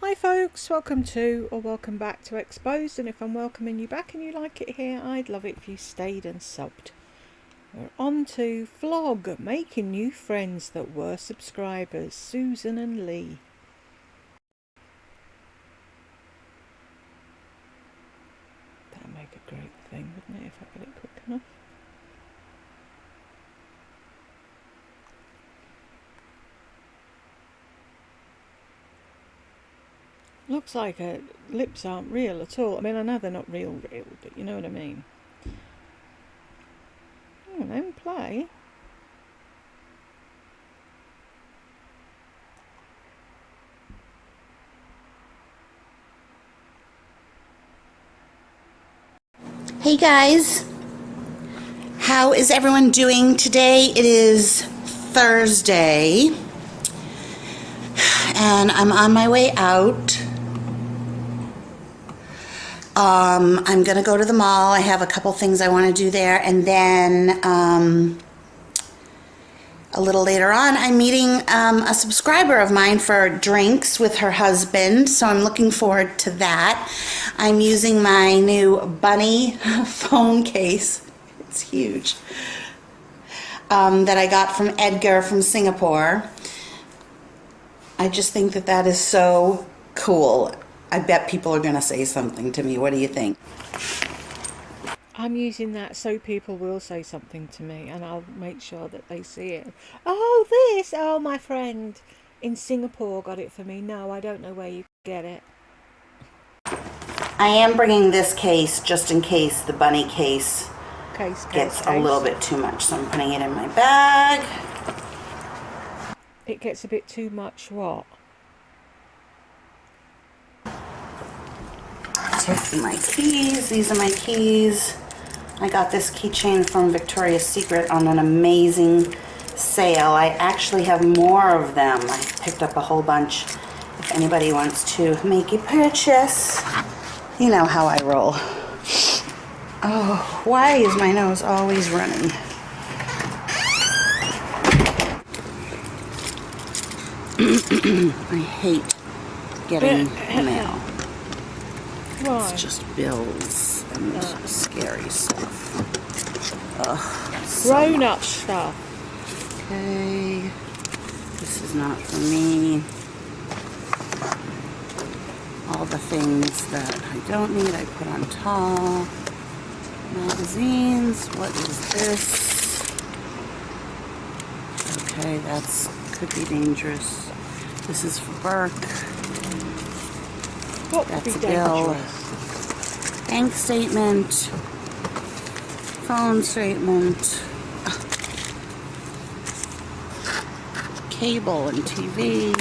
Hi folks, welcome to or welcome back to Exposed, and if I'm welcoming you back and you like it here, I'd love it if you stayed and subbed. We're on to vlog, making new friends that were subscribers, Susan and Lee. That'd make a great thing, wouldn't it, if I get it quick enough? Looks like her lips aren't real at all. I mean, I know they're not real, but you know what I mean. Oh, then play. Hey guys, how is everyone doing today? It is Thursday and I'm on my way out. I'm gonna go to the mall. I have a couple things I want to do there, and then a little later on I'm meeting a subscriber of mine for drinks with her husband, so I'm looking forward to that. I'm using my new bunny phone case. It's huge. That I got from Edgar from Singapore. I just think that that is so cool. I bet people are going to say something to me. What do you think? I'm using that so people will say something to me, and I'll make sure that they see it. Oh, this! Oh, my friend in Singapore got it for me. No, I don't know where you get it. I am bringing this case just in case the bunny case gets a little bit too much, so I'm putting it in my bag. It gets a bit too much what? My keys. These are my keys. I got this keychain from Victoria's Secret on an amazing sale. I actually have more of them. I picked up a whole bunch. If anybody wants to make a purchase, you know how I roll. Oh, why is my nose always running? I hate getting mail. Why? It's just bills and scary stuff. Ugh, Grown-up stuff. Okay, this is not for me. All the things that I don't need, I put on top. Magazines. What is this? Okay, that's could be dangerous. This is for Burke. What That's could a be bill. dangerous? Bank statement. Phone statement. Cable and TV.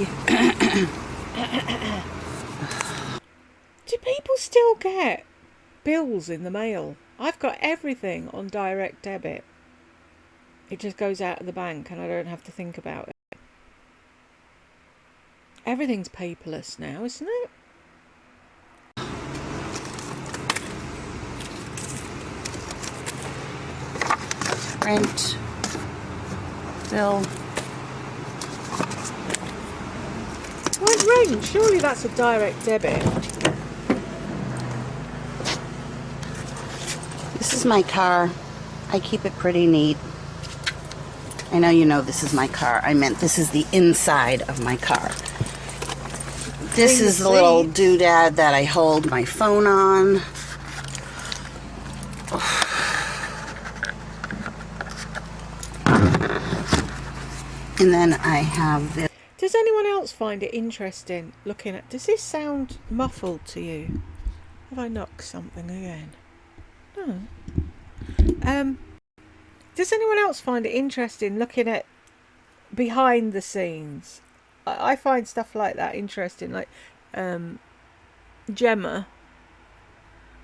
Do people still get bills in the mail? I've got everything on direct debit. It just goes out of the bank and I don't have to think about it. Everything's paperless now, isn't it? Rent. Bill. What rent? Surely that's a direct debit. This is my car. I keep it pretty neat. I know you know this is my car. I meant this is the inside of my car. This is the little doodad that I hold my phone on. And then I have this. Does anyone else find it interesting looking at... Does this sound muffled to you? Have I knocked something again? No. Does anyone else find it interesting looking at behind the scenes? I find stuff like that interesting. Like Gemma.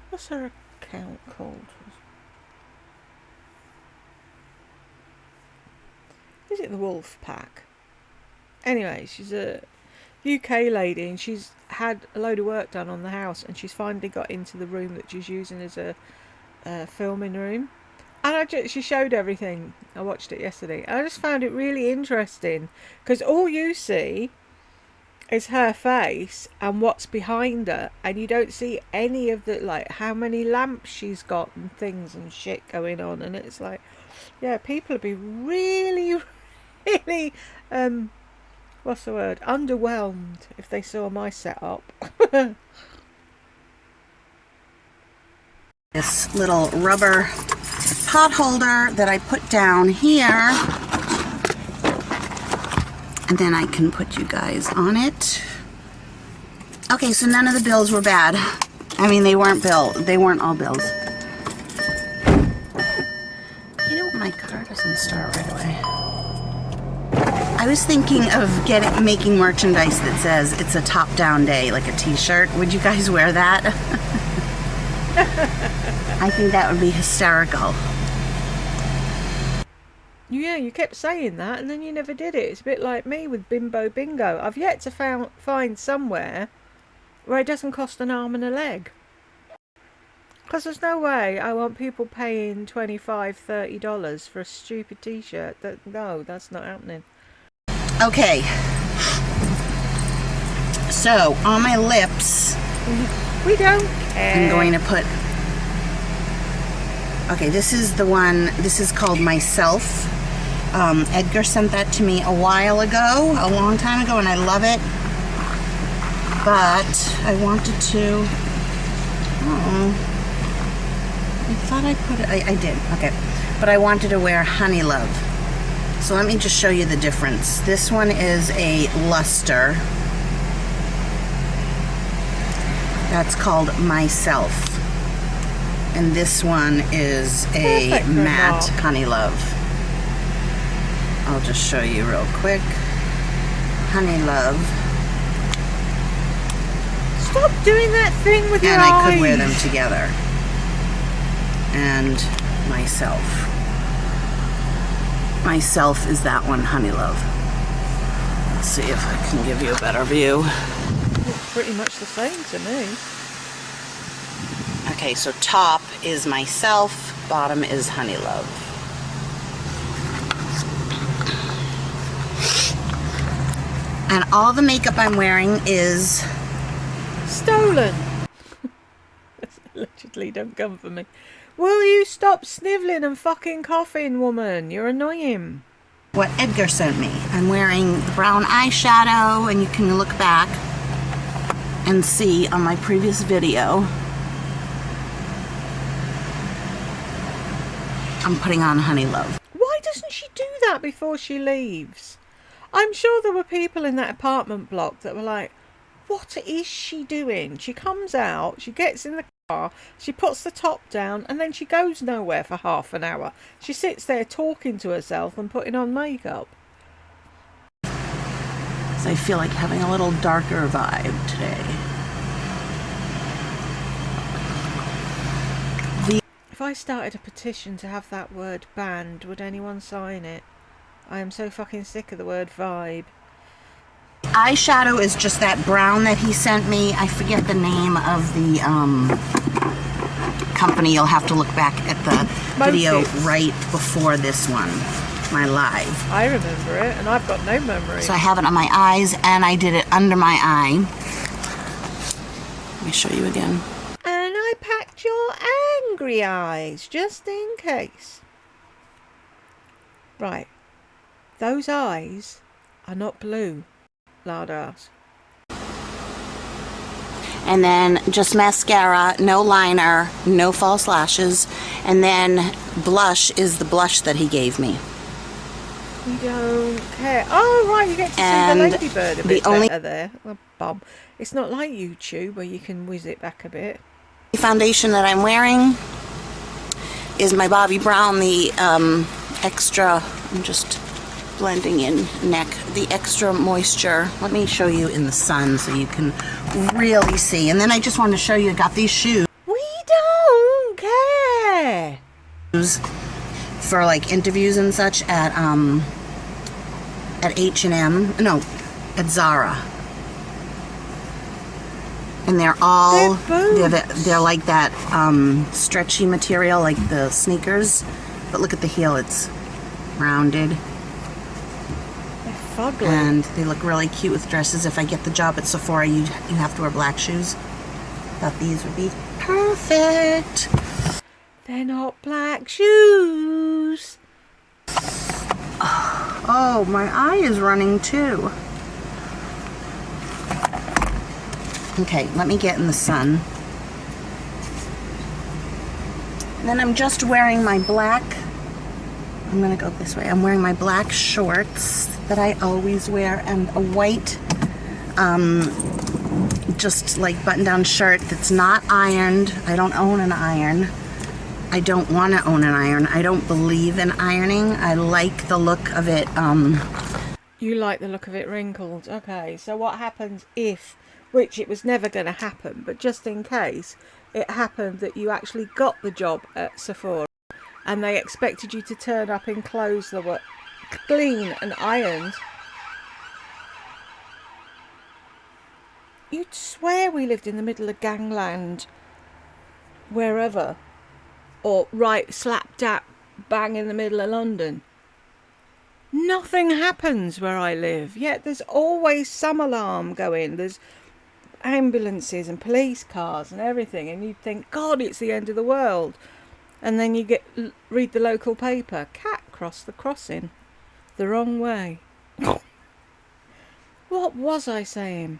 What's her account called? Is it the Wolf Pack? Anyway, she's a UK lady and she's had a load of work done on the house and she's finally got into the room that she's using as a filming room. And she showed everything. I watched it yesterday. And I just found it really interesting because all you see It's her face and what's behind her, and you don't see any of the, like, how many lamps she's got and things and shit going on. And it's like, yeah, people would be really, really, what's the word, underwhelmed if they saw my setup. This little rubber pot holder that I put down here, and then I can put you guys on it. Okay, so none of the bills were bad. I mean, they weren't all bills. You know, my car doesn't start right away. I was thinking of making merchandise that says it's a top-down day, like a t-shirt. Would you guys wear that? I think that would be hysterical. Yeah, you kept saying that and then you never did it. It's a bit like me with Bimbo Bingo. I've yet to find somewhere where it doesn't cost an arm and a leg. Because there's no way I want people paying $25, $30 for a stupid t-shirt. No, that's not happening. Okay. So, on my lips, we don't care. I'm going to put... Okay, this is the one, this is called Myself. Edgar sent that to me a while ago, a long time ago, and I love it. But I wanted to... I thought I put it... I did, okay. But I wanted to wear Honey Love. So let me just show you the difference. This one is a luster. That's called Myself. And this one is a matte Honey Love. I'll just show you real quick. Honey Love. Stop doing that thing with your eyes. And I could wear them together. And Myself. Myself is that one, Honey Love. Let's see if I can give you a better view. It's pretty much the same to me. Okay, so top is Myself, bottom is Honey Love. And all the makeup I'm wearing is... stolen. Allegedly, don't come for me. Will you stop snivelling and fucking coughing, woman? You're annoying. What Edgar sent me. I'm wearing brown eyeshadow, and you can look back and see on my previous video. I'm putting on Honey Love. Why doesn't she do that before she leaves? I'm sure there were people in that apartment block that were like, what is she doing? She comes out, she gets in the car, she puts the top down, and then she goes nowhere for half an hour. She sits there talking to herself and putting on makeup. So I feel like having a little darker vibe today. If I started a petition to have that word banned, would anyone sign it? I am so fucking sick of the word vibe. Eyeshadow is just that brown that he sent me. I forget the name of the company. You'll have to look back at the video right before this one, my live. I remember it, and I've got no memory. So I have it on my eyes, and I did it under my eye. Let me show you again. And I packed your angry eyes, just in case. Right. Those eyes are not blue, loud ass. And then just mascara, no liner, no false lashes, and then blush is the blush that he gave me. You don't care. Oh, right, you get to see the ladybird a bit better there. Oh, bum. It's not like YouTube where you can whiz it back a bit. The foundation that I'm wearing is my Bobbi Brown, the extra, I'm just blending in neck, the extra moisture. Let me show you in the sun so you can really see. And then I just wanted to show you, I got these shoes. We don't care. For like interviews and such at H&M, no, at Zara. And they're all, they're like that stretchy material, like the sneakers. But look at the heel, it's rounded. They're Fugly. And they look really cute with dresses. If I get the job at Sephora, you have to wear black shoes. Thought these would be perfect. They're not black shoes. Oh, my eye is running too. Okay, let me get in the sun. And then I'm just wearing my black, I'm gonna go this way. I'm wearing my black shorts that I always wear and a white, just like button-down shirt that's not ironed. I don't own an iron. I don't want to own an iron. I don't believe in ironing. I like the look of it. You like the look of it wrinkled. Okay, so what happens if, which it was never going to happen, but just in case it happened that you actually got the job at Sephora and they expected you to turn up in clothes that were clean and ironed? You'd swear we lived in the middle of gangland, wherever. Or right slap dap bang in the middle of London. Nothing happens where I live, yet there's always some alarm going. There's ambulances and police cars and everything, and you'd think, God, it's the end of the world. And then you read the local paper, cat crossed the crossing the wrong way. What was I saying?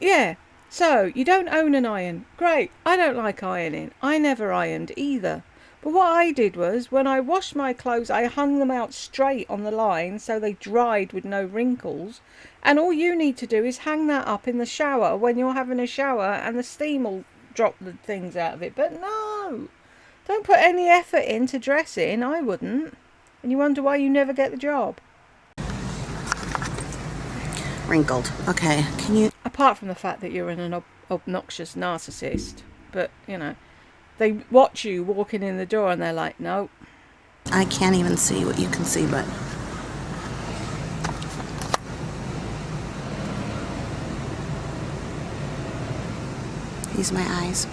Yeah. So, you don't own an iron. Great. I don't like ironing. I never ironed either. But what I did was, when I washed my clothes, I hung them out straight on the line so they dried with no wrinkles. And all you need to do is hang that up in the shower when you're having a shower and the steam will drop the things out of it. But no! Don't put any effort into dressing. I wouldn't. And you wonder why you never get the job. Wrinkled. Okay, can you... Apart from the fact that you're an obnoxious narcissist, but, you know, they watch you walking in the door and they're like, no. I can't even see what you can see, but... These are my eyes.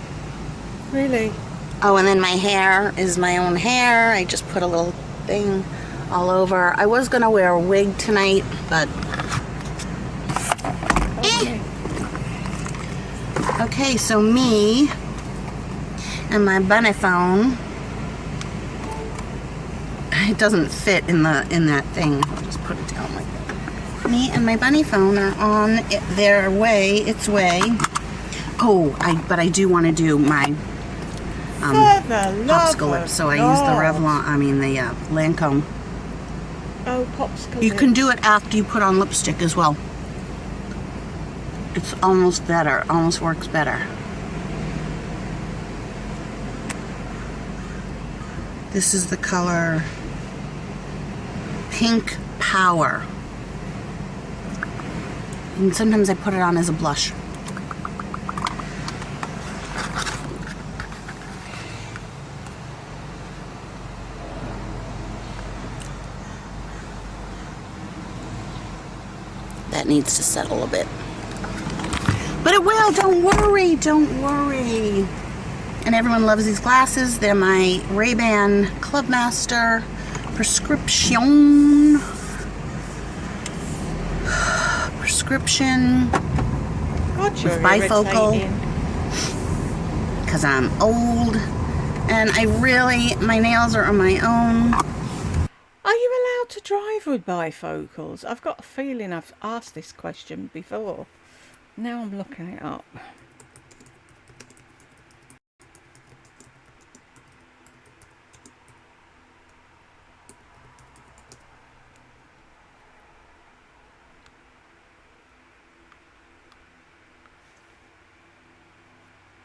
Really? Oh, and then my hair is my own hair. I just put a little thing all over. I was gonna wear a wig tonight, but... Okay, so me and my bunny phone, it doesn't fit in that thing. I'll just put it down like that. Me and my bunny phone are on its way. Oh, but I do want to do my popsicle lips, so I use the the Lancome. Oh, popsicle You lips. can do it after you put on lipstick as well. It's almost better, almost works better. This is the color Pink Power. And sometimes I put it on as a blush. That needs to settle a bit. But it will, don't worry, don't worry. And everyone loves these glasses. They're my Ray-Ban Clubmaster prescription. God, you're with bifocal. irritating. Because I'm old. And my nails are on my own. Are you allowed to drive with bifocals? I've got a feeling I've asked this question before. Now I'm looking it up.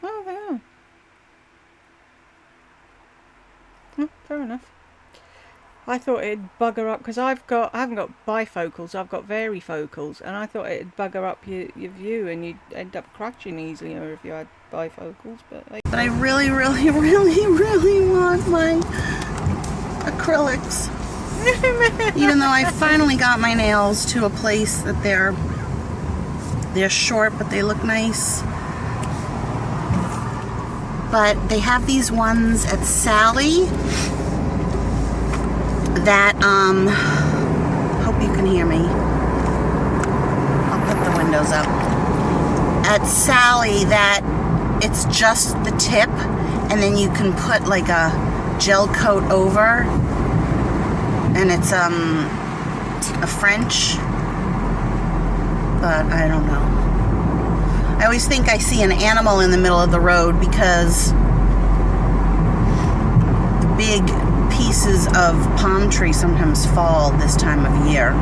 Oh, they are. Oh, fair enough. I thought it'd bugger up because I haven't got bifocals, I've got varifocals, and I thought it'd bugger up your view and you'd end up crashing easier if you had bifocals. But I really, really, really, really want my acrylics. Even though I finally got my nails to a place that they're short, but they look nice. But they have these ones at Sally that, hope you can hear me. put the windows up. At Sally, that it's just the tip, and then you can put like a gel coat over, and it's a French, but I don't know. I always think I see an animal in the middle of the road because the big pieces of palm tree sometimes fall this time of year.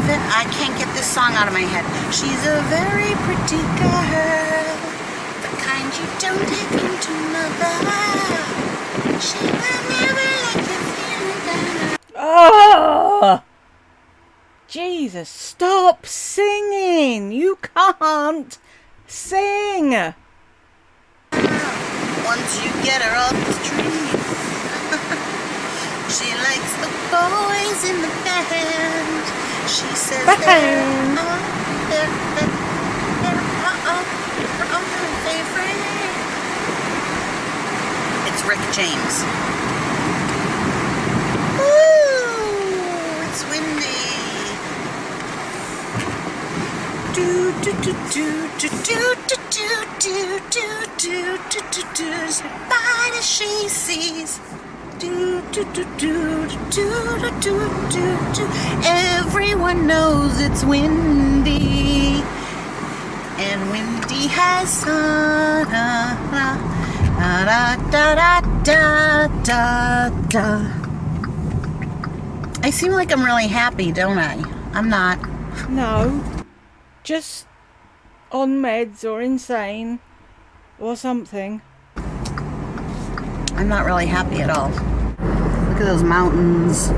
I can't get this song out of my head. She's a very pretty girl, the kind you don't take into mother. She will never let you feel down. Oh! Jesus, stop singing! You can't sing! Once you get her off the tree, she likes the boys in the band. She says they're all her favorite. It's Rick James. Ooh, it's windy. Do do do do do do do do do do do do do. Bye as she sees. Do do do do do do do do do. Everyone knows it's windy, and windy has sun. Da da da da da da. I seem like I'm really happy, don't I? I'm not. No, just on meds or insane or something. I'm not really happy at all. Look at those mountains.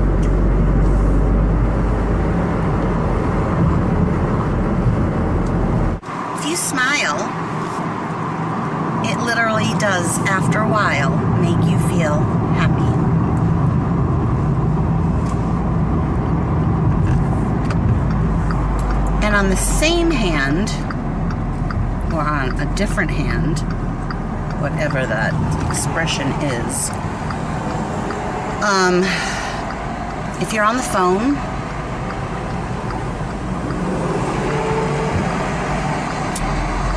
If you smile, it literally does, after a while, make you feel happy. And on the same hand, or on a different hand, whatever that expression is, if you're on the phone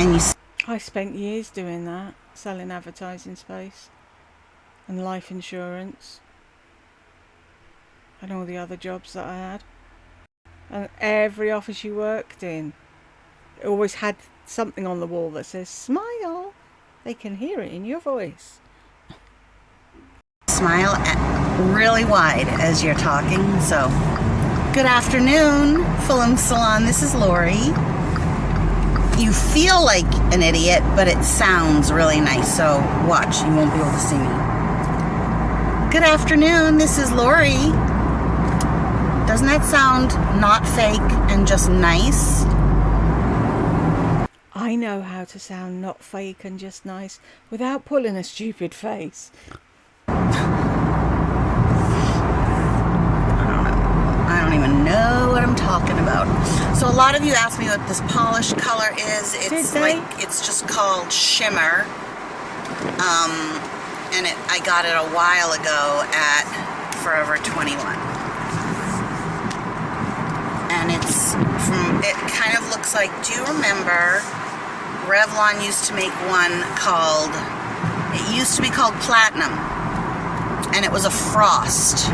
and you... I spent years doing that, selling advertising space and life insurance and all the other jobs that I had. And every office you worked in, it always had something on the wall that says, smile. They can hear it in your voice. Smile really wide as you're talking. So, good afternoon, Fulham Salon. This is Lori. You feel like an idiot, but it sounds really nice. So, watch. You won't be able to see me. Good afternoon. This is Lori. Doesn't that sound not fake and just nice? I know how to sound not fake and just nice without pulling a stupid face. I don't even know what I'm talking about. So a lot of you ask me what this polish color is. It's just called Shimmer. And I got it a while ago at Forever 21. And it kind of looks like, do you remember Revlon used to make one called, it used to be called Platinum, and it was a frost,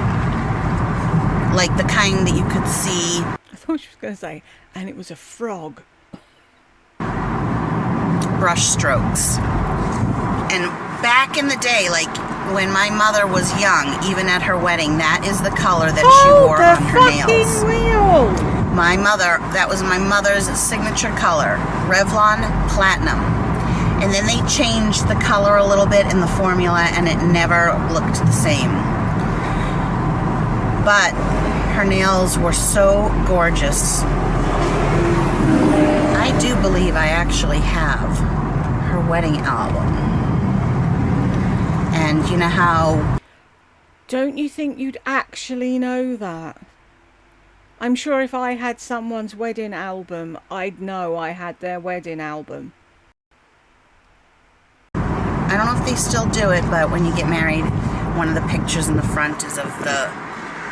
like the kind that you could see. I thought she was going to say, and it was a frog. Brush strokes. And back in the day, like when my mother was young, even at her wedding, that is the color that she wore on her nails. Wheel. My mother, that was my mother's signature color, Revlon Platinum. And then they changed the color a little bit in the formula, and it never looked the same. But her nails were so gorgeous. I do believe I actually have her wedding album. And you know how... Don't you think you'd actually know that? I'm sure if I had someone's wedding album, I'd know I had their wedding album. I don't know if they still do it, but when you get married, one of the pictures in the front is of the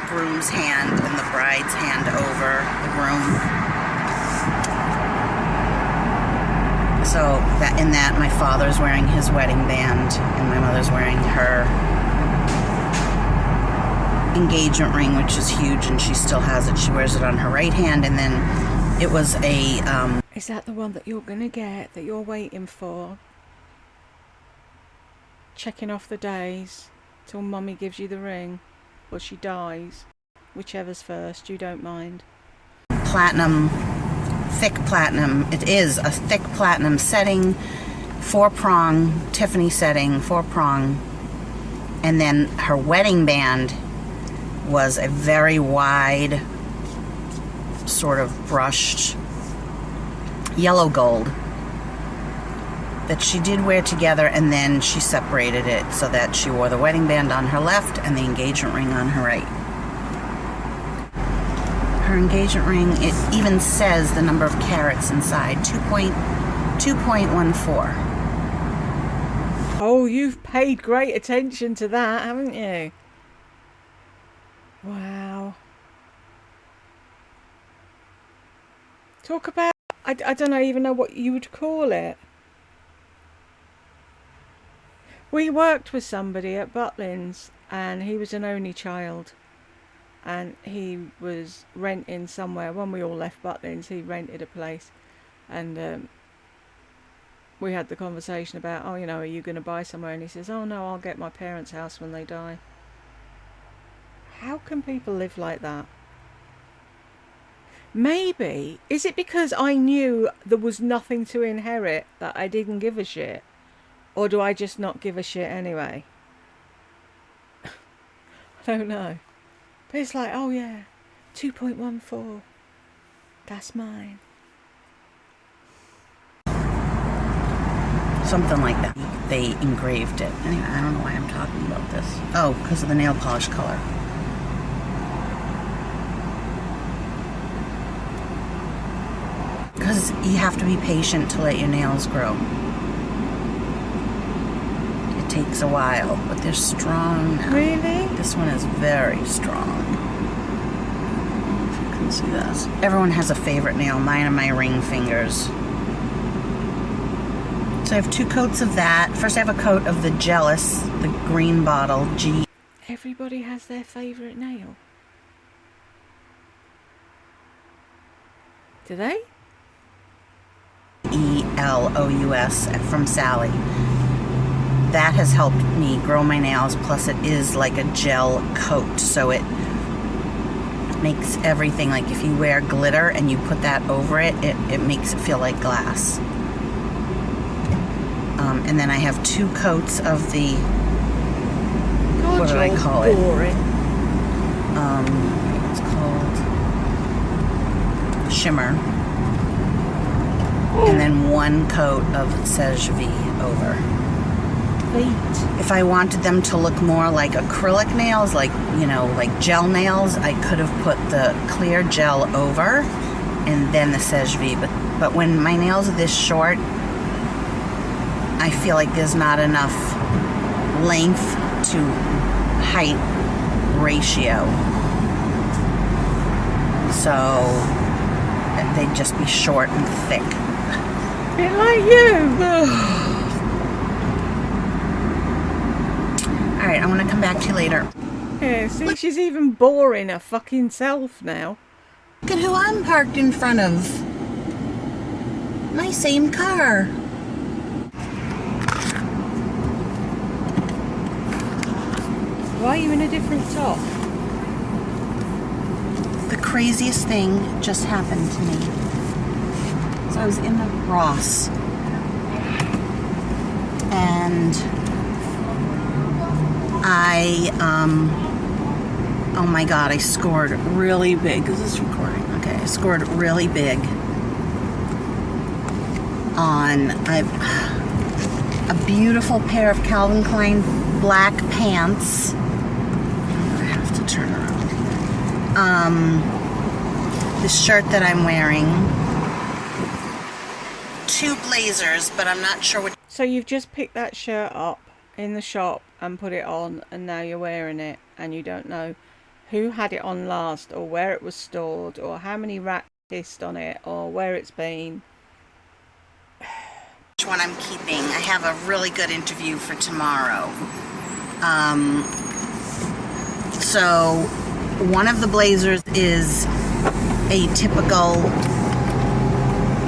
groom's hand and the bride's hand over the groom. So in that, my father's wearing his wedding band and my mother's wearing her engagement ring, which is huge, and she still has it. She wears it on her right hand, and then it was a... Is that the one that you're going to get, that you're waiting for? Checking off the days till Mummy gives you the ring, or she dies. Whichever's first, you don't mind. Platinum, thick platinum. It is a thick platinum setting, 4-prong, Tiffany setting, 4-prong. And then her wedding band was a very wide, sort of brushed yellow gold that she did wear together, and then she separated it so that she wore the wedding band on her left and the engagement ring on her right. Her engagement ring, it even says the number of carats inside, 2.14. Oh, you've paid great attention to that, haven't you? Wow. Talk about, I don't even know what you would call it. We worked with somebody at Butlins, and he was an only child. And he was renting somewhere. When we all left Butlins, he rented a place. And we had the conversation about, oh, you know, are you going to buy somewhere? And he says, oh, no, I'll get my parents' house when they die. How can people live like that? Maybe, is it because I knew there was nothing to inherit that I didn't give a shit? Or do I just not give a shit anyway? I don't know. But it's like, oh yeah, 2.14. That's mine. Something like that. They engraved it. Anyway, I don't know why I'm talking about this. Oh, because of the nail polish color. Because you have to be patient to let your nails grow. It takes a while, but they're strong now. Really? This one is very strong. If you can see this. Everyone has a favorite nail. Mine are my ring fingers. So I have 2 coats of that. First I have a coat of the Jealous, the green bottle, G. Everybody has their favourite nail. Do they? ELOUS from Sally. That has helped me grow my nails, plus it is like a gel coat, so it makes everything, like if you wear glitter and you put that over it, it makes it feel like glass. And then I have 2 coats of the, God, what did I call boring. It's called shimmer. And then 1 coat of Sage V over. Feet. If I wanted them to look more like acrylic nails, like, you know, like gel nails, I could have put the clear gel over and then the Sage V. But when my nails are this short, I feel like there's not enough length to height ratio. So they'd just be short and thick. Bit like you. Alright, I want to come back to you later. Yeah, see, she's even boring her fucking self now. Look at who I'm parked in front of. My same car. Why are you in a different top? The craziest thing just happened to me. So I was in a Ross. And oh my God, I scored really big. Is this recording? Okay, I scored really big on a beautiful pair of Calvin Klein black pants. I have to turn around. This shirt that I'm wearing. 2 blazers, but I'm not sure which. So you've just picked that shirt up in the shop and put it on, and now you're wearing it, and you don't know who had it on last, or where it was stored, or how many rats pissed on it, or where it's been. Which one I'm keeping. I have a really good interview for tomorrow. So one of the blazers is a typical,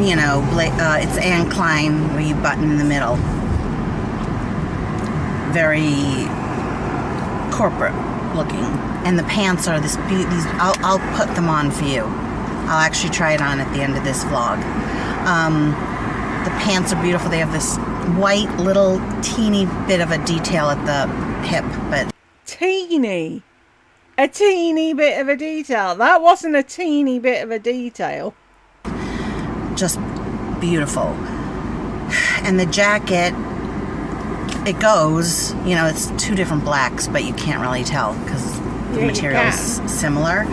you know, it's Anne Klein where you button in the middle. Very corporate looking. And the pants are these I'll put them on for you. I'll actually try it on at the end of this vlog. The pants are beautiful. They have this white little teeny bit of a detail at the hip, but Teeny? A teeny bit of a detail? That wasn't a teeny bit of a detail. just beautiful. And the jacket, it goes, you know, it's two different blacks, but you can't really tell because the material is similar.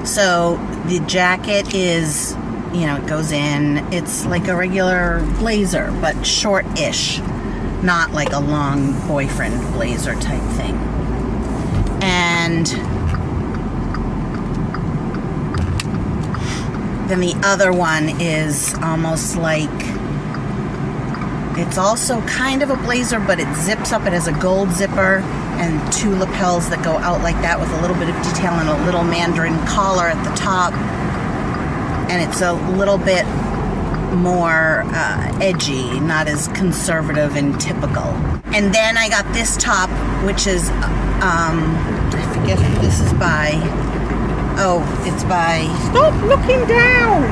So the jacket is, you know, it goes in, it's like a regular blazer, but short-ish, not like a long boyfriend blazer type thing. And then the other one is almost like, it's also kind of a blazer, but it zips up. It has a gold zipper and two lapels that go out like that with a little bit of detail and a little mandarin collar at the top. And it's a little bit more edgy, not as conservative and typical. And then I got this top, which is, I forget who this is by. Oh, it's by... Stop looking down!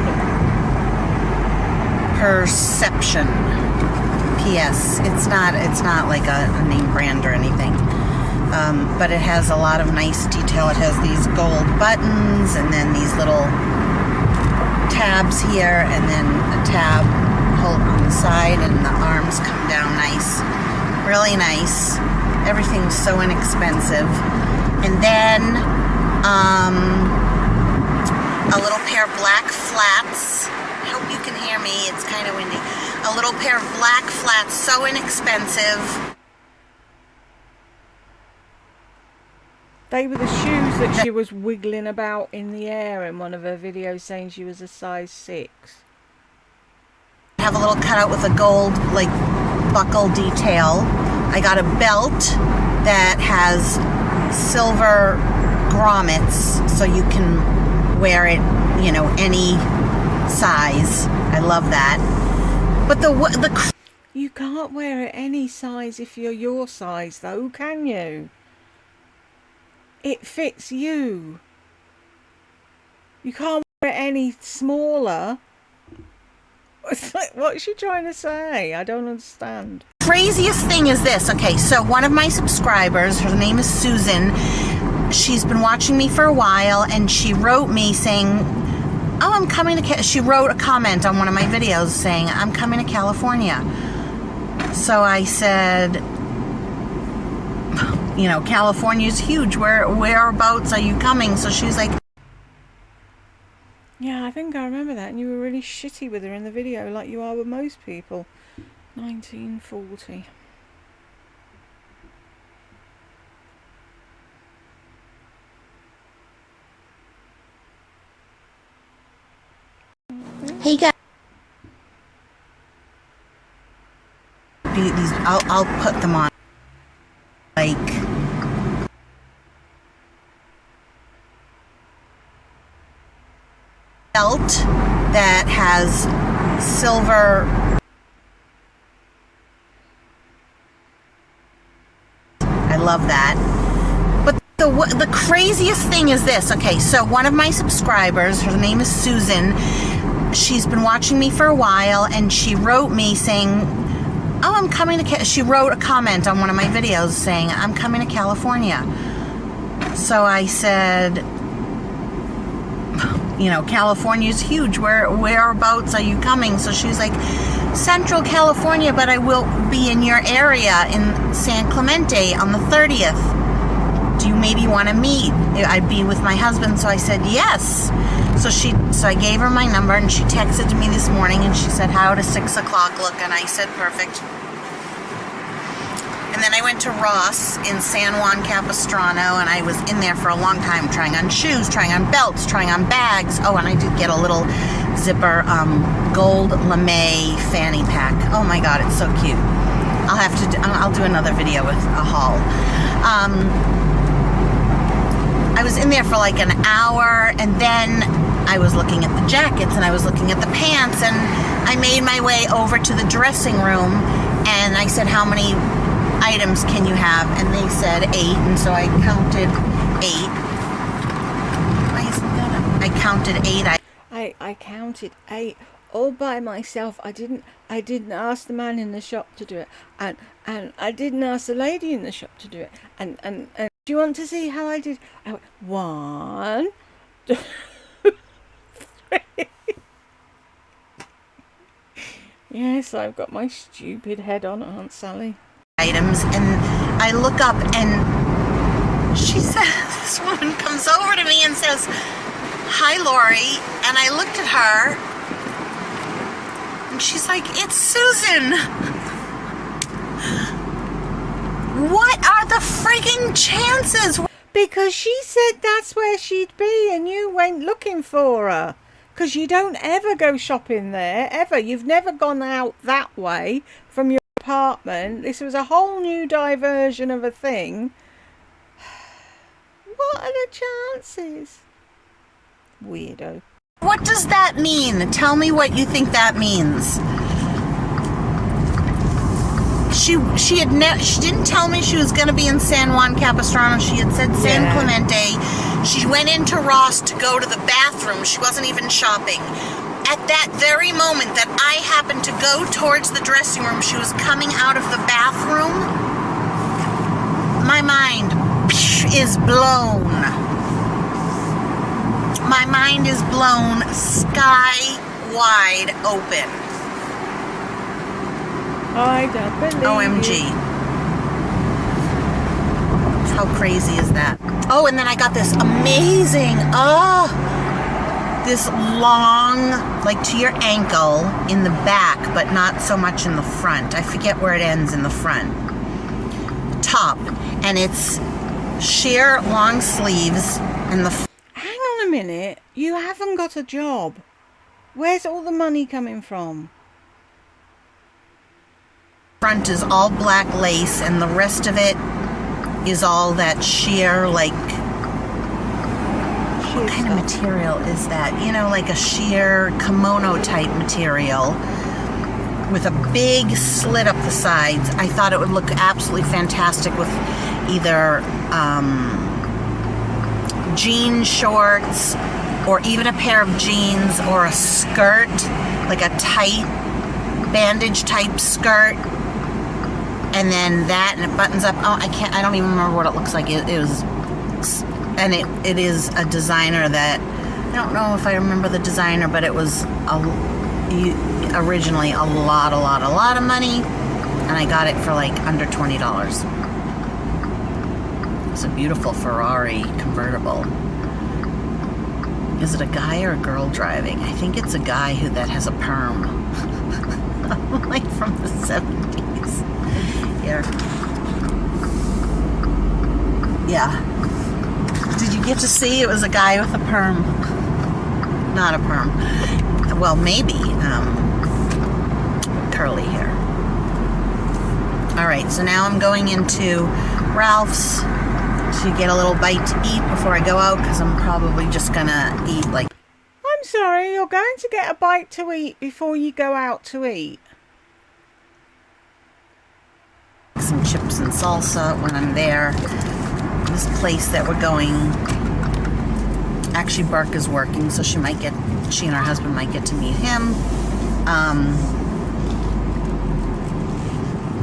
Perception. P.S. It's not like a name brand or anything. But it has a lot of nice detail. It has these gold buttons and then these little tabs here and then a tab hold on the side, and the arms come down nice. Really nice. Everything's so inexpensive. And then a little pair of black flats. I hope you can hear me. It's kind of windy. A little pair of black flats, so inexpensive. They were the shoes that she was wiggling about in the air in one of her videos, saying she was a size 6. Have a little cutout with a gold, like, buckle detail. I got a belt that has silver grommets, so you can wear it, you know, any size. I love that. But you can't wear it any size if you're your size, though, can you? It fits you. You can't wear it any smaller. What's she trying to say? I don't understand. Craziest thing is this. Okay, so one of my subscribers, her name is Susan, she's been watching me for a while, and she wrote me saying, oh, I'm coming to... She wrote a comment on one of my videos saying, I'm coming to California. So I said, you know, California's huge. Whereabouts are you coming? So she's like... Yeah, I think I remember that, and you were really shitty with her in the video, like you are with most people. 1940. Hey guys. These, I'll put them on. Like... belt that has silver... I love that. But the craziest thing is this. Okay, so one of my subscribers, her name is Susan, she's been watching me for a while, and she wrote me saying, oh, I'm coming to... She wrote a comment on one of my videos saying, I'm coming to California. So I said, you know, California's huge. Whereabouts are you coming? So she's like, Central California, but I will be in your area in San Clemente on the 30th. Do you maybe want to meet? I'd be with my husband. So I said, yes. So I gave her my number, and she texted me this morning, and she said, how does 6 o'clock look? And I said, perfect. And then I went to Ross in San Juan Capistrano, and I was in there for a long time trying on shoes, trying on belts, trying on bags. Oh, and I did get a little zipper gold lame fanny pack. Oh my God, it's so cute. I'll do another video with a haul. I was in there for like an hour, and then I was looking at the jackets and I was looking at the pants, and I made my way over to the dressing room, and I said, how many items can you have? And they said 8, and so I counted 8. Why isn't that I counted 8. I counted 8 all by myself. I didn't ask the man in the shop to do it, and I didn't ask the lady in the shop to do it. And do you want to see how I did? I went 1, 2, 3. Yes, I've got my stupid head on, Aunt Sally. Items, and I look up, and she says, this woman comes over to me and says, hi, Lori. And I looked at her, and she's like, it's Susan. What are the freaking chances? Because she said that's where she'd be, and you went looking for her. Because you don't ever go shopping there, ever. You've never gone out that way from your apartment. This was a whole new diversion of a thing. What are the chances? Weirdo. What does that mean? Tell me what you think that means. She didn't tell me she was going to be in San Juan Capistrano. She had said San Clemente. She went into Ross to go to the bathroom. She wasn't even shopping. At that very moment that I happened to go towards the dressing room, she was coming out of the bathroom. My mind is blown. My mind is blown sky wide open. I don't believe OMG. you. How crazy is that? Oh, and then I got this amazing, this long, like to your ankle in the back, but not so much in the front. I forget where it ends in the front. Top. And it's sheer long sleeves and the Hang on a minute. You haven't got a job. Where's all the money coming from? front is all black lace, and the rest of it is all that sheer, like, what kind of material is that? You know, like a sheer kimono type material with a big slit up the sides. I thought it would look absolutely fantastic with either jean shorts or even a pair of jeans or a skirt, like a tight bandage type skirt, and then that, and it buttons up. Oh, I don't even remember what it looks like. It was, and it is a designer that, I don't know if I remember the designer, but it was originally a lot of money, and I got it for like under $20. It's a beautiful Ferrari convertible. Is it a guy or a girl driving? I think it's a guy that has a perm. Like from the 70s. Here. Yeah. Did you get to see? It was a guy with a perm. Not a perm. Well, maybe. Curly hair. Alright, so now I'm going into Ralph's to get a little bite to eat before I go out, because I'm probably just gonna eat like... I'm sorry, you're going to get a bite to eat before you go out to eat? Some chips and salsa when I'm there. This place that we're going, actually Burke is working, so she and her husband might get to meet him.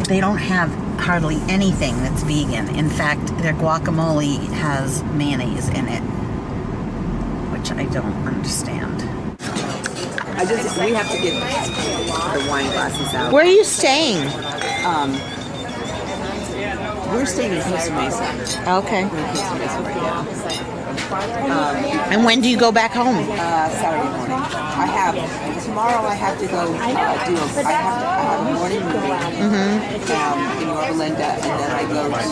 They don't have hardly anything that's vegan. In fact, their guacamole has mayonnaise in it, which I don't understand. We have to get the wine glasses out. Where are you staying? We're staying in Costa Mesa. Okay. We're in Costa Mesa right now. And when do you go back home? Saturday morning. Tomorrow I have to go I have a morning meeting in Yorba Linda, and then I go to Beach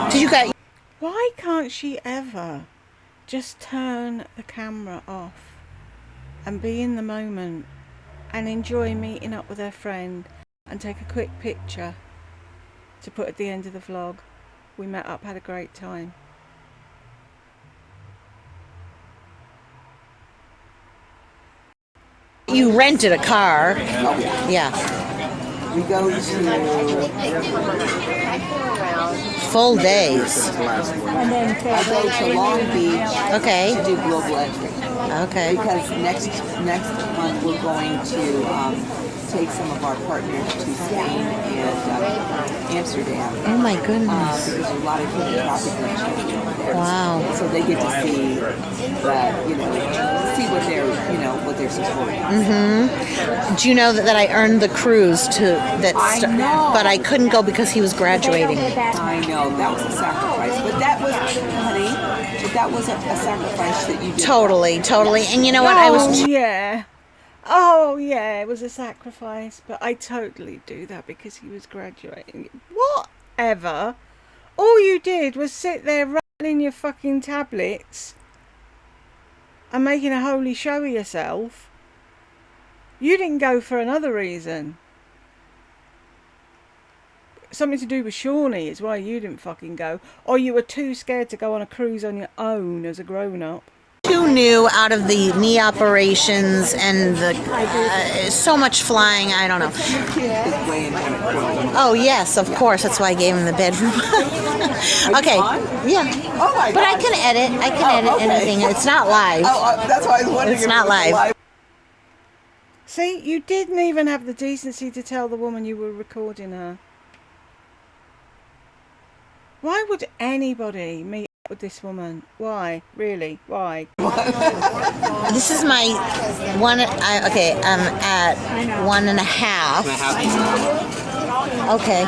or Did you guys? Why can't she ever just turn the camera off and be in the moment and enjoy meeting up with her friend and take a quick picture to put at the end of the vlog? We met up, had a great time. You rented a car. Yeah. we go to Full days. I go to Long Beach Okay. to do global entry. Okay. Because next month we're going to take some of our partners to Spain and Amsterdam. Oh my goodness. There's a lot of hidden property children over there. Wow. So they get to see that, see what they're supporting. Mm-hmm. Do you know that I earned the cruise I know. but I couldn't go because he was graduating. I know, that was a sacrifice. But that was, honey, that was a sacrifice that you did. Totally. And you know what? I was Oh yeah, it was a sacrifice, but I totally do that because he was graduating. Whatever. All you did was sit there rattling your fucking tablets and making a holy show of yourself. You didn't go for another reason. Something to do with Shawnee is why you didn't fucking go. Or you were too scared to go on a cruise on your own as a grown-up. too new out of the knee operations and the so much flying. I don't know. Oh yes, of course. That's why I gave him the bedroom. Okay. Yeah. Oh my God. But I can edit anything. It's not live. Oh, that's why I was wondering. It's not live. See, you didn't even have the decency to tell the woman you were recording her. Why would anybody meet up with this woman? Why? Really? Why? This is my one. I'm at 1.5. Okay.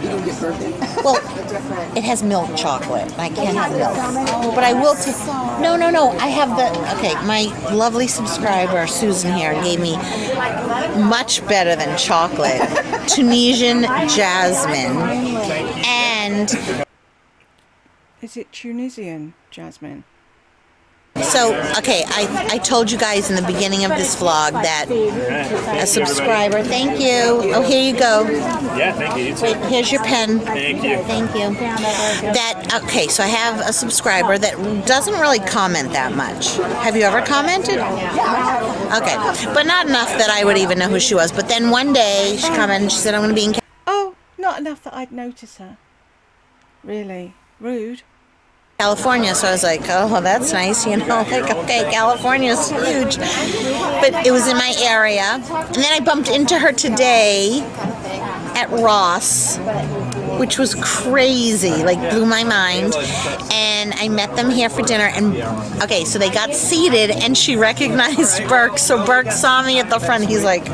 You didn't get birthday. Well, it has milk chocolate. I can't have milk. But I will take... No. I have the... Okay, my lovely subscriber, Susan here, gave me much better than chocolate. Tunisian jasmine. And... Is it Tunisian jasmine? So, okay, I told you guys in the beginning of this vlog that a subscriber, thank you. Oh, here you go. Yeah, thank you. You too. Wait, here's your pen. Thank you. Thank you. So I have a subscriber that doesn't really comment that much. Have you ever commented? Yeah. Okay, but not enough that I would even know who she was. But then one day she commented and she said, I'm going to be in... Oh, not enough that I'd notice her. Really? Rude. California, so I was like, oh, that's nice, like, okay, California's huge, but it was in my area, and then I bumped into her today at Ross, which was crazy, like blew my mind, and I met them here for dinner, and okay, so they got seated, and she recognized Burke, so Burke saw me at the front, he's like,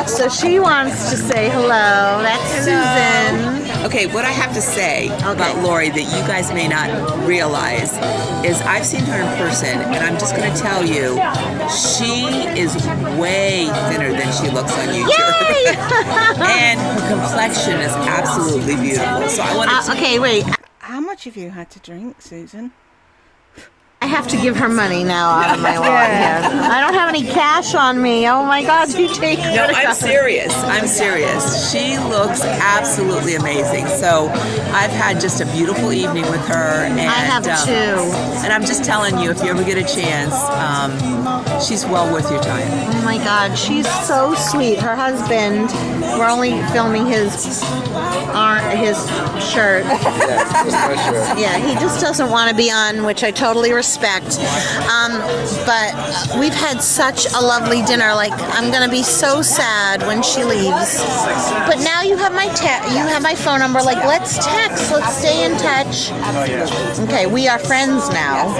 so she wants to say hello, that's Susan. Okay, what I have to say about Lori that you guys may not realize is I've seen her in person, and I'm just going to tell you, she is way thinner than she looks on YouTube. And her complexion is absolutely beautiful. So I want to... Okay, wait. How much have you had to drink, Susan? I have to give her money now out of my wallet. Yeah. I don't have any cash on me. Oh my God, you take it. No, I'm serious. She looks absolutely amazing. So I've had just a beautiful evening with her. And, I have too. And I'm just telling you, if you ever get a chance, she's well worth your time. Oh my God, she's so sweet. Her husband, we're only filming his shirt. Yeah, he just doesn't want to be on, which I totally respect. But we've had such a lovely dinner. Like, I'm gonna be so sad when she leaves. But now you have my phone number. Like, let's text. Let's stay in touch. Okay, we are friends now.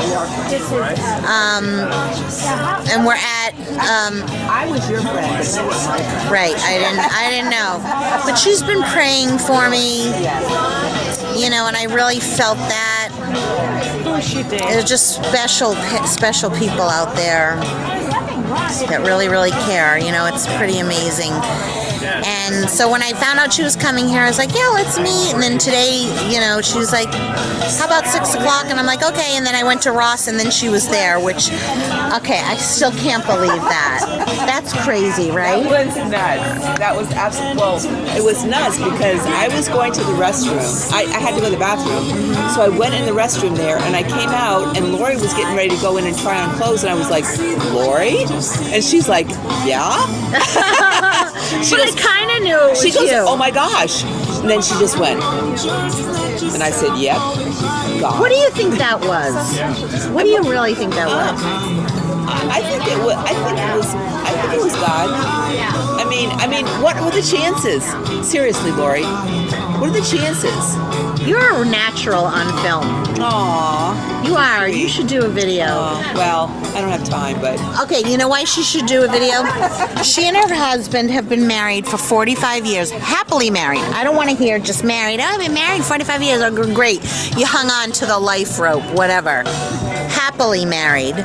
And we're at. I was your friend, but you were my friend. Right, I didn't know. But she's been praying for me. And I really felt that. Of course you did. There's just special people out there. that really, really care. You know, it's pretty amazing. And so when I found out she was coming here, I was like, yeah, let's meet. And then today, you know, she was like, how about 6 o'clock? And I'm like, okay. And then I went to Ross, and then she was there, which, okay, I still can't believe that. That's crazy, right? That was nuts. That was absolutely, well, it was nuts because I was going to the restroom. I had to go to the bathroom. So I went in the restroom there, and I came out, and Lori was getting ready to go in and try on clothes, and I was like, Lori? And she's like, yeah? She goes, kind of knew it was she goes, you. oh my gosh. And then she just went. And I said, yep. God. What do you think that was? What do you really think that was? I think it was. I think it was God. I mean, what were the chances? Seriously, Lori, what are the chances? You're natural on film. Aww. You are. You should do a video. Well, I don't have time, but Okay, you know why she should do a video? She and her husband have been married for 45 years, happily married. I don't want to hear just married. Oh, I've been married 45 years. Oh, great. You hung on to the life rope, whatever. Happily married.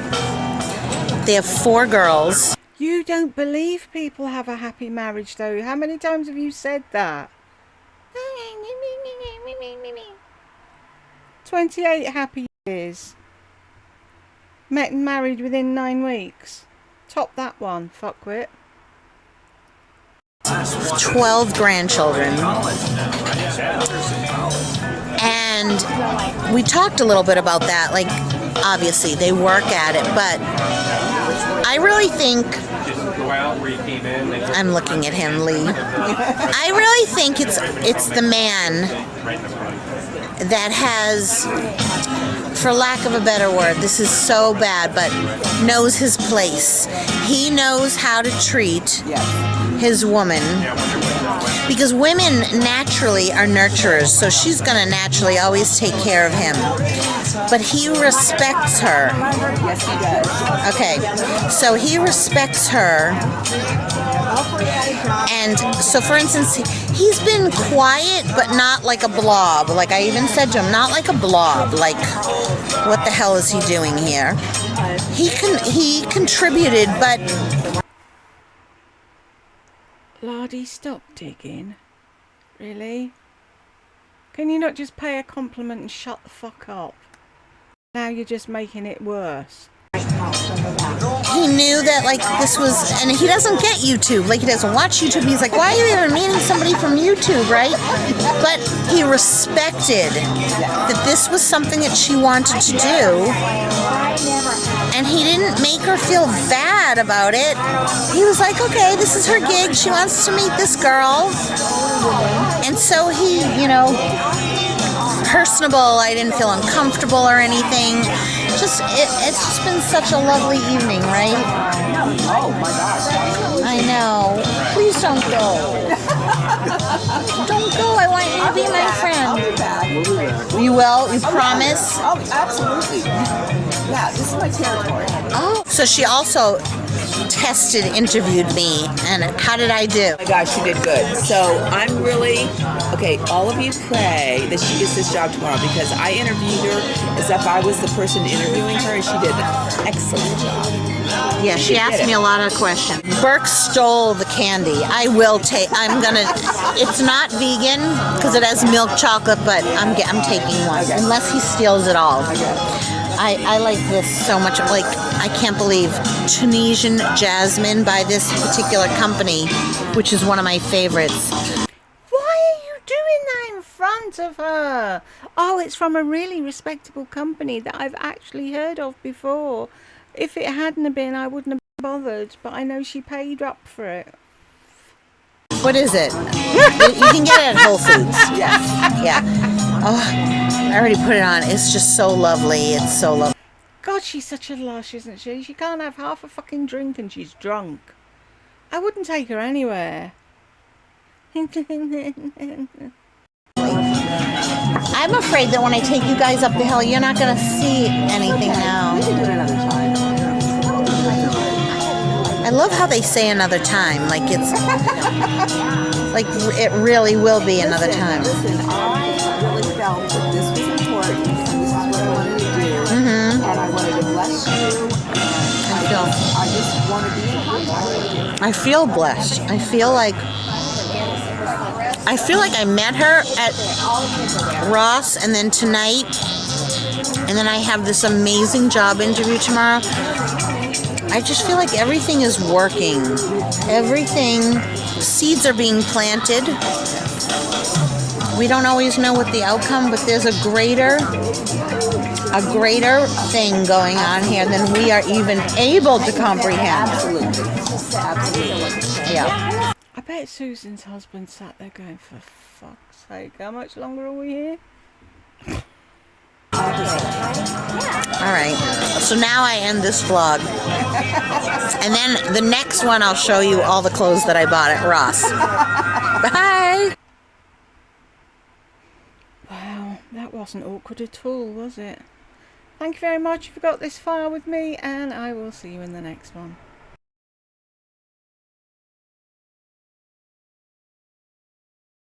They have 4 girls. You don't believe people have a happy marriage, though. How many times have you said that? 28 happy years. Met and married within 9 weeks. Top that one, fuckwit. 12 grandchildren. And we talked a little bit about that. Like, obviously, they work at it, but I really think, I'm looking at him, Lee. I really think it's the man that has, for lack of a better word, this is so bad, but knows his place. He knows how to treat his woman. Because women naturally are nurturers, so she's going to naturally always take care of him. But he respects her. yes, he does. Okay, so he respects her. And so, for instance, he's been quiet, but not like a blob. Like I even said to him, not like a blob. Like, what the hell is he doing here? He contributed, but Lardy, stop digging. Really? Can you not just pay a compliment and shut the fuck up? Now you're just making it worse. he knew that, like, this was, and he doesn't get YouTube. Like, he doesn't watch YouTube. He's like, why are you even meeting somebody from YouTube, right? But he respected that this was something that she wanted to do, and he didn't make her feel bad about it. He was like, okay, this is her gig. She wants to meet this girl. And so he, personable. I didn't feel uncomfortable or anything. It's just been such a lovely evening, right? Oh my gosh. I know. Please don't go. Don't go. I want you to be my friend. I'll be back. You will? You promise? Oh, absolutely. Yeah, this is my territory. Oh. So she also interviewed me, and how did I do? Oh my gosh, she did good. So I'm really, okay, all of you pray that she gets this job tomorrow, because I interviewed her as if I was the person interviewing her, and she did an excellent job. Yeah, she asked me a lot of questions. Burke stole the candy. I will take, it's not vegan because it has milk chocolate, but I'm taking one, unless he steals it all. I like this so much. Like, I can't believe Tunisian jasmine by this particular company, which is one of my favorites. Why are you doing that in front of her? Oh, it's from a really respectable company that I've actually heard of before. If it hadn't have been, I wouldn't have bothered, but I know she paid up for it. What is it? You can get it at Whole Foods. Yes. Yeah. Oh, I already put it on. It's just so lovely. It's so lovely. God, she's such a lush, isn't she? She can't have half a fucking drink and she's drunk. I wouldn't take her anywhere. I'm afraid that when I take you guys up the hill, you're not going to see anything now. We can do it another time. I love how they say another time. Like it's, like it really will be another time. Listen, I really felt that this was important, and this is what I wanted to do, and I wanted to bless you. I just want to be I feel blessed. I feel like I met her at Ross, and then tonight, and then I have this amazing job interview tomorrow. I just feel like everything is working. Everything, seeds are being planted. We don't always know what the outcome, but there's a greater thing going on here than we are even able to comprehend. Absolutely. Yeah. I bet Susan's husband sat there going, for fuck's sake, how much longer are we here? All right. So now I end this vlog. And then the next one I'll show you all the clothes that I bought at Ross. Bye. Wow, that wasn't awkward at all, was it? Thank you very much if you got this far with me, and I will see you in the next one.